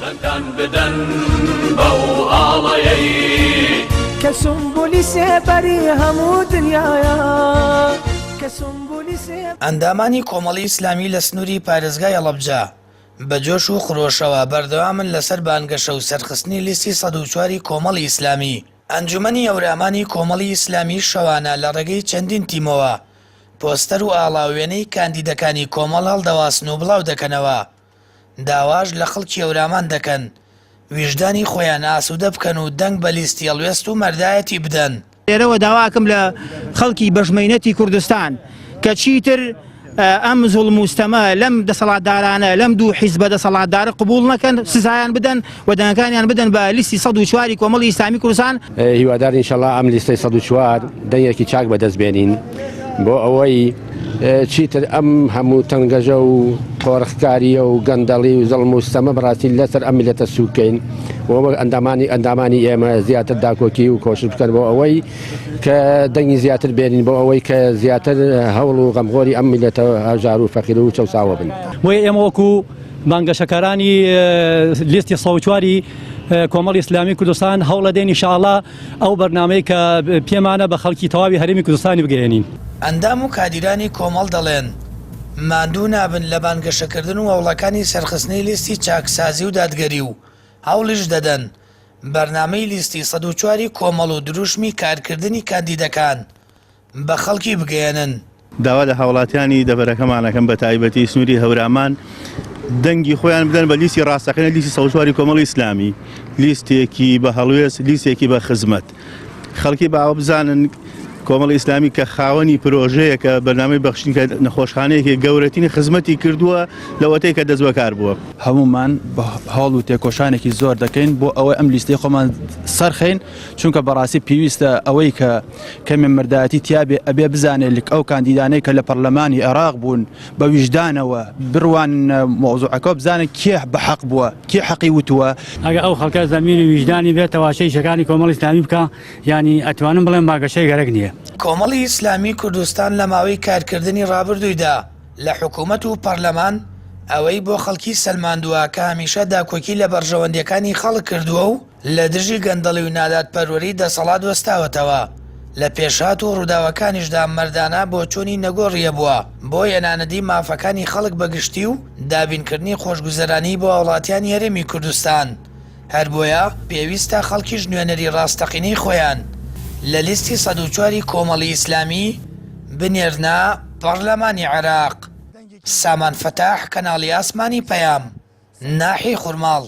دەنگان بدەن بەو ئاڵەیەی کە سومبولی سێبەری هەموو دنیاە. ئەندامانی کۆمەڵی ئیسلامی لە سنووری پارێزگای هەڵەبجە بە جۆش و خڕۆشەوە بەردەوامن لەسەر بانگەشە و سەرخستنی لیستی 104 کۆمەڵی ئیسلامی. ئەنجومەنی هەورامانی کۆمەڵی ئیسلامی شەوانە لە ڕێگەی چەندین تیمەوە پۆستەر و ئاڵاوێنەی کاندیدەکانی کۆمەڵ هەڵدەواسن و بڵاو دەکەنەوە. داواش لە خەڵکی هەورامان دەکەن ویژدانی خۆیان ئاسوودە بکەن و دەنگ بە لیستی هەڵوێست و مەردایەتی بدەن. لێرەوە داواکەم لە خەڵکی بەژمەینەتی کوردستان کە چیتر ئەم زوڵم و ستەمە لەم دەسەڵاتدارانە لەم دوو حیزبە دەسەڵاتدارە قبول نەکەن، سزایان بدەن و دەنگەکانیان بدەن بە لیستی 104 کۆمەڵی ئیسلامی کوردستان. هیوادار ئینشەڵڵا ئەم لیستەی 104 دەنگێکی چاک بەدەستبێنین بۆ ئەوەی چیتر ئەم هەموو تەنگەژە و تۆڕخکاریە و گەندەڵی و زەڵم و ستەمە بەڕاستی لەسەر ئەم میلەتە سووکەین و ئەندامانی ئێمە زیاتر داکۆکی و کۆشش بکەن بۆ ئەوەی کە دەنگی زیاتر بێنین بۆ ئەوەی کە زیاتر هەوڵ و غەمغۆری ئەم میلەتە هەژار و فەقیر و چەساوە بن. بۆیە ئێمە وەکو بانگەشەکارانی لیستی 104 کۆمەڵی ئیسلامی کوردستان هەوڵە دێن ئینشاءڵڵا ئەو بەرنامەی کە پێمانە بە خەڵکی تەواوی هەرێمی کوردستانی بگەێنین. ئەندام و کادیرانی کۆمەڵ دەڵێن ماندوو نابن لە بانگەشەکردن و هەوڵەکانی سەرخستنی لیستی چاکسازی و دادگەری و هەوڵیش دەدەن بەرنامەی لیستی 104 کۆمەڵ و دروشمی کارکردنی کاندیدەکان بە خەڵکی بگەێنن. داوا لە هاوڵاتیانی دەبەرەکەمانەکەم بە تایبەتی سنووری هەورامان دەنگی خۆیان بدەن بە لیستی ڕاستەقینە لیستی 104 کۆمەڵی ئیسلامی، لیستێکی بە هەڵوێست، لیستێکی بە خزمەت. خەڵکی باوە بزانن کۆمەڵی ئیسلامی کە خاوەنی پرۆژەیە کە بەرنامەی بەخشین کە نەخۆشخانەیەکی گەورەترین خزمەتی کردووە لەوەتەی کە دەستبەکار بووە. هەمومان بە هەڵ و تێکۆشانێکی زۆر دەکەین بۆ ئەوەی ئەم لیستەی خۆمان سەرخەین، چونکە بەڕاستی پێویستە ئەوەی کە کەمێ مردایەتی تیابێ ئەبێ بزانێت ئەو کاندیدانەی کە لە پەرلەمانی عێراق بوون بە ویژدانەوە بڕوان مۆزوعەکە بزانن کێ بەحەق بووە، کێ حەقی وتووە. ئەگە ئەو خەڵکە زەمینی ویژدانی بێت تەواشەی شەکانی کۆمەڵی ئیسلامی بکە، یعنی ئەتوانم بڵێم باگەشەی گەرەک نییە. کۆمەڵی ئیسلامی کوردستان لە ماوەی کارکردنی ڕابردوویدا لە حکوومەت و پەرلەمان ئەوەی بۆ خەڵکی سەلماندووە کە هەمیشە داکۆکی لە بەرژەوەندیەکانی خەڵک کردووە و لە دژی گەندەڵی و نادادپەروەری دەسەڵات وەستاوەتەوە. لە پێشات و ڕووداوەکانیشدا مەردانە بۆ چوونی نەگۆڕیە بووە بۆ یەنانەدی مافەکانی خەڵک بەگشتی و دابینکردنی خۆشگوزەرانی بۆ وڵاتیانی هەرێمی کوردستان. هەر بۆیە پێویستە خەڵکیش نوێنەری ڕاستەقینەی خۆیان لە لیستی 104 کۆمەڵی ئیسلامی بنێرنە پەرلەمانی عێراق. سامان فەتاح، کەناڵی ئاسمانی پەیام، ناحی خورماڵ.